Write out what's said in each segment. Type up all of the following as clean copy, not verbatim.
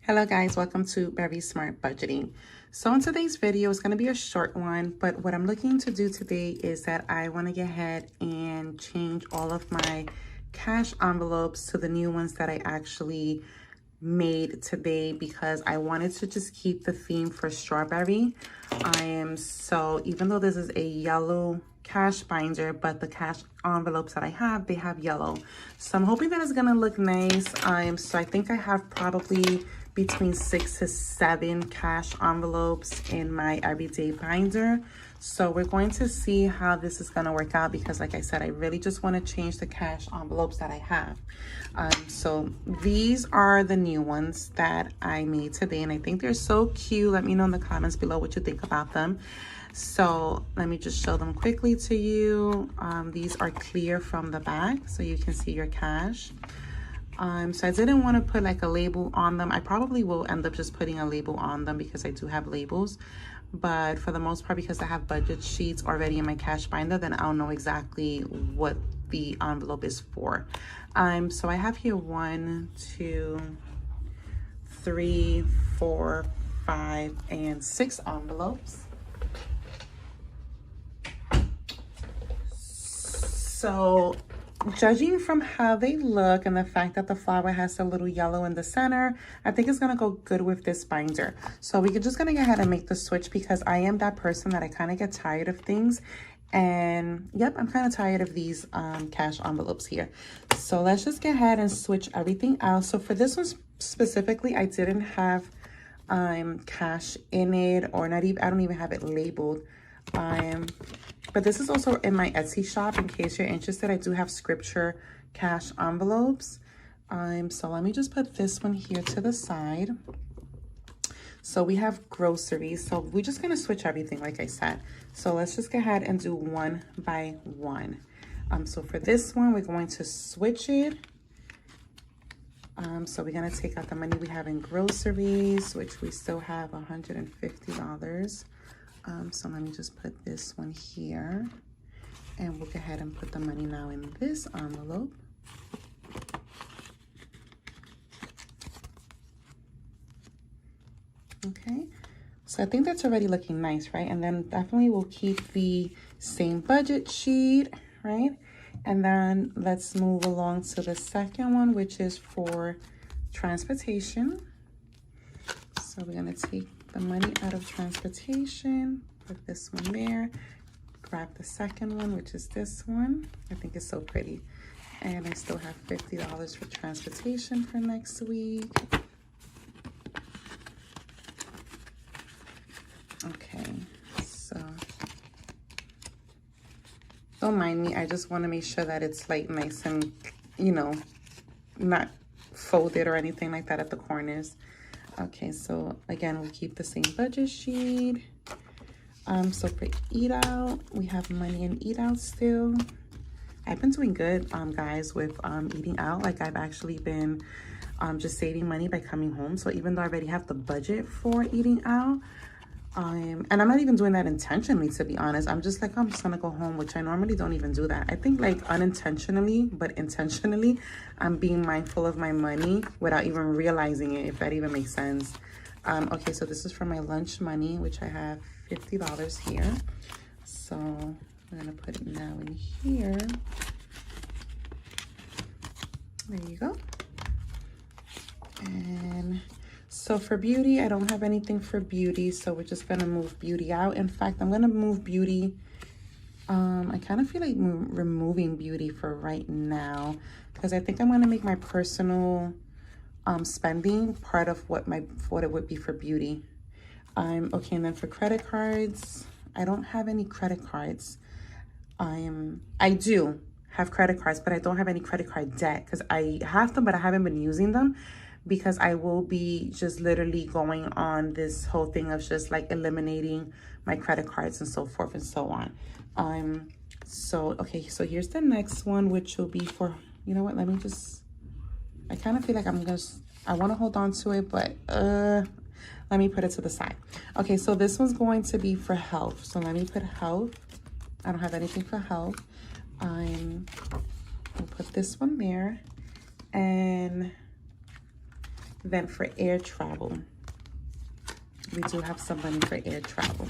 Hello guys, welcome to Very Smart Budgeting. So in today's video, it's going to be a short one, but what I'm looking to do today is that I want to get ahead and change all of my cash envelopes to the new ones that I actually made today because I wanted to just keep the theme for strawberry. Even though this is a yellow cash binder, but the cash envelopes that I have, they have yellow. So I'm hoping that it's gonna look nice. So I think I have probably between 6 to 7 cash envelopes in my everyday binder. So we're going to see how this is going to work out because like I said, I really just want to change the cash envelopes that I have. So these are the new ones that I made today and I think they're so cute. Let me know in the comments below what you think about them. So let me just show them quickly to you. These are clear from the back so you can see your cash. So I didn't want to put like a label on them. I probably will end up just putting a label on them because I do have labels. But for the most part, because I have budget sheets already in my cash binder, then I'll know exactly what the envelope is for. So I have here 1, 2, 3, 4, 5, and 6 envelopes. So judging from how they look and the fact that the flower has a little yellow in the center, I think it's gonna go good with this binder. So we're just gonna go ahead and make the switch because I am that person that I kind of get tired of things. And yep, I'm kind of tired of these cash envelopes here. So let's just get ahead and switch everything out. So for this one specifically, I didn't have cash in it, or not even, I don't even have it labeled. But this is also in my Etsy shop in case you're interested. I do have scripture cash envelopes. So let me just put this one here to the side. So we have groceries. So we're just gonna switch everything like I said. So let's just go ahead and do one by one. So for this one, we're going to switch it. So we're gonna take out the money we have in groceries, which we still have $150. So let me just put this one here and we'll go ahead and put the money now in this envelope. Okay, so I think that's already looking nice, right? And then definitely we'll keep the same budget sheet, right? And then let's move along to the second one, which is for transportation. So we're gonna take the money out of transportation, put this one there, grab the second one, which is this one. I think it's so pretty. And I still have $50 for transportation for next week. Okay, so don't mind me. I just want to make sure that it's like nice and, you know, not folded or anything like that at the corners. Okay, so again, we'll keep the same budget sheet. So for eat out, we have money in eat out still. I've been doing good, guys, with eating out. Like I've actually been just saving money by coming home. So even though I already have the budget for eating out, and I'm not even doing that intentionally, to be honest. I'm just like, I'm just gonna go home, which I normally don't even do that. I think like unintentionally, but intentionally, I'm being mindful of my money without even realizing it, if that even makes sense. Okay, so this is for my lunch money, which I have $50 here. So I'm gonna put it now in here. There you go. And so for beauty, I don't have anything for beauty, so we're just gonna move beauty out. In fact, I'm gonna move beauty. I kind of feel like removing beauty for right now because I think I'm gonna make my personal spending part of what it would be for beauty. Okay, and then for credit cards, I don't have any credit cards. I do have credit cards, but I don't have any credit card debt because I have them, but I haven't been using them. Because I will be just literally going on this whole thing of just like eliminating my credit cards and so forth and so on. Okay, so here's the next one, which will be for, you know what, let me just, I kind of feel like I want to hold on to it, but let me put it to the side. Okay, so this one's going to be for health. So let me put health. I don't have anything for health. we'll put this one there. And then for air travel, we do have some money for air travel.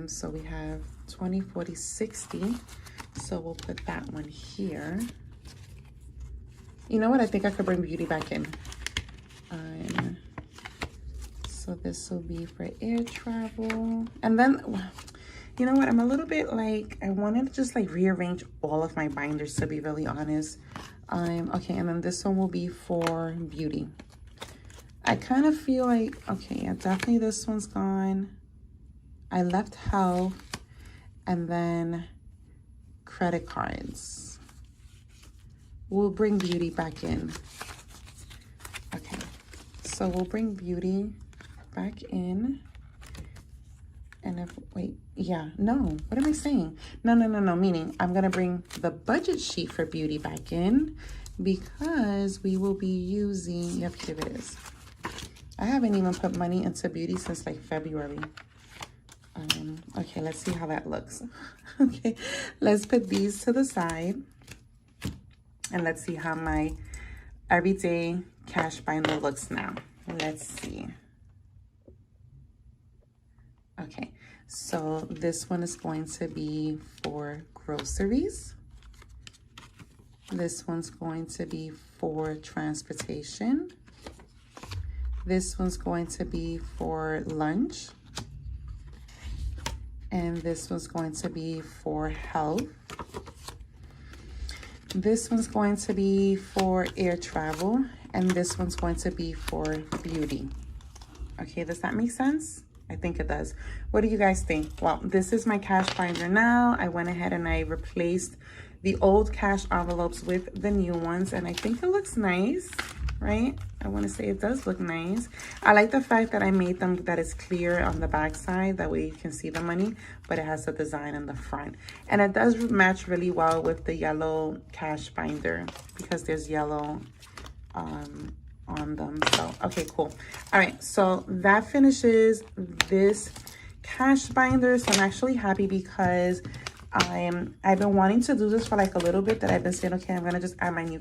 So we have 20, 40, 60. So we'll put that one here. You know what? I think I could bring beauty back in. So this will be for air travel. And then, you know what? I'm a little bit like, I wanted to just like rearrange all of my binders, to be really honest. Okay, and then this one will be for beauty. I kind of feel like, okay, yeah, definitely this one's gone. I left health and then credit cards. We'll bring beauty back in. Okay, so we'll bring beauty back in. And if, wait, yeah, no, what am I saying? No, meaning I'm gonna bring the budget sheet for beauty back in because we will be using, yep, here it is. I haven't even put money into beauty since like February. Okay, let's see how that looks. Okay, let's put these to the side. And let's see how my everyday cash binder looks now. Let's see. Okay, so this one is going to be for groceries. This one's going to be for transportation. This one's going to be for lunch. And this one's going to be for health. This one's going to be for air travel. And this one's going to be for beauty. Okay, does that make sense? I think it does. What do you guys think? Well, this is my cash binder now. I went ahead and I replaced the old cash envelopes with the new ones. And I think it looks nice, right? I want to say it does look nice. I like the fact that I made them that it's clear on the back side. That way you can see the money, but it has the design in the front. And it does match really well with the yellow cash binder because there's yellow on them. So, okay, cool. All right, so that finishes this cash binder. So I'm actually happy because I've been wanting to do this for like a little bit, that I've been saying, okay, I'm gonna just add my new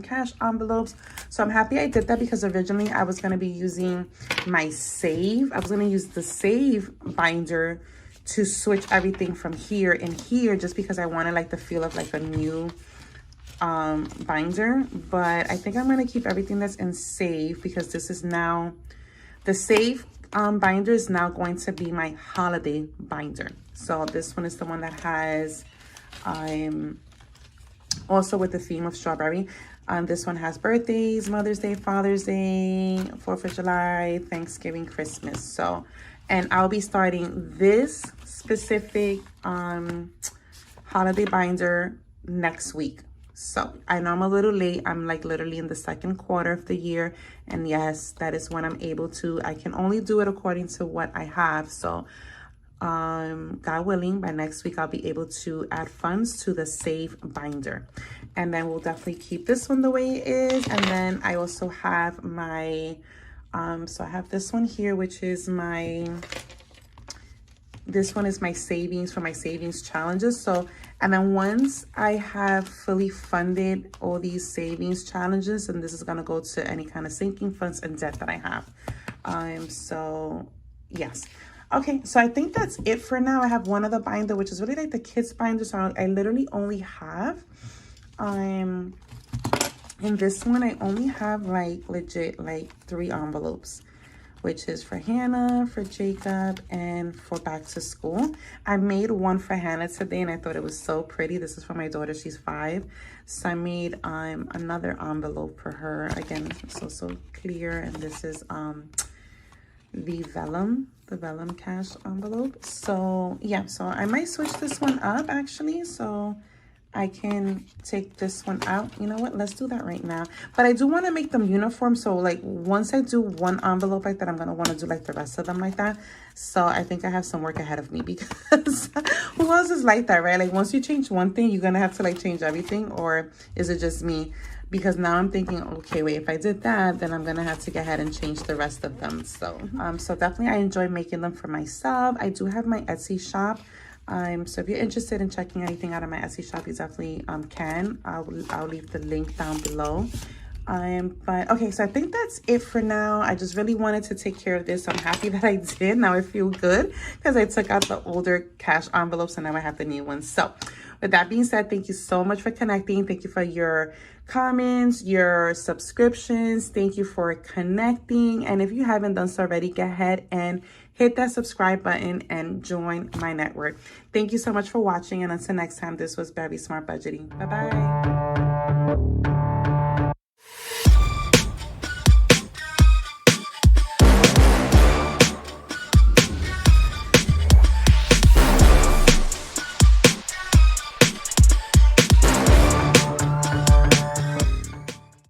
cash envelopes. So I'm happy I did that because originally I was gonna be using my save. I was gonna use the save binder to switch everything from here and here, just because I wanted like the feel of like a new binder. But I think I'm gonna keep everything that's in save because this is now the save binder is now going to be my holiday binder. So this one is the one that has also with the theme of strawberry. This one has birthdays, Mother's Day, Father's Day, 4th of July, Thanksgiving, Christmas. So, and I'll be starting this specific holiday binder next week. So I know I'm a little late. I'm like literally in the second quarter of the year. And yes, that is when I'm able to, I can only do it according to what I have. So God willing, by next week, I'll be able to add funds to the save binder. And then we'll definitely keep this one the way it is. And then I also have my, so I have this one here, which is my, this one is my savings for my savings challenges. So, and then once I have fully funded all these savings challenges, and this is going to go to any kind of sinking funds and debt that I have. So yes. Okay, so I think that's it for now. I have one other binder, which is really like the kids binder. So I literally only have, in this one, I only have like legit like 3 envelopes, which is for Hannah, for Jacob, and for back to school. I made one for Hannah today and I thought it was so pretty. This is for my daughter, she's 5. So I made another envelope for her. Again, it's also clear, and this is the vellum cash envelope. So yeah, so I might switch this one up actually, so I can take this one out. You know what, let's do that right now. But I do want to make them uniform, so like once I do one envelope like that, I'm gonna want to do like the rest of them like that. So I think I have some work ahead of me, because who else is like that, right? Like once you change one thing, you're gonna have to like change everything, or is it just me? Because now I'm thinking, okay, wait, if I did that, then I'm gonna have to go ahead and change the rest of them. So so definitely I enjoy making them for myself. I do have my Etsy shop. So if you're interested in checking anything out of my Etsy shop, you definitely can. I'll leave the link down below. But okay, so I think that's it for now. I just really wanted to take care of this. I'm happy that I did. Now I feel good because I took out the older cash envelopes and now I have the new ones. So with that being said, thank you so much for connecting. Thank you for your comments, your subscriptions. Thank you for connecting. And if you haven't done so already, go ahead and hit that subscribe button and join my network. Thank you so much for watching. And until next time, this was Very Smart Budgeting. Bye-bye.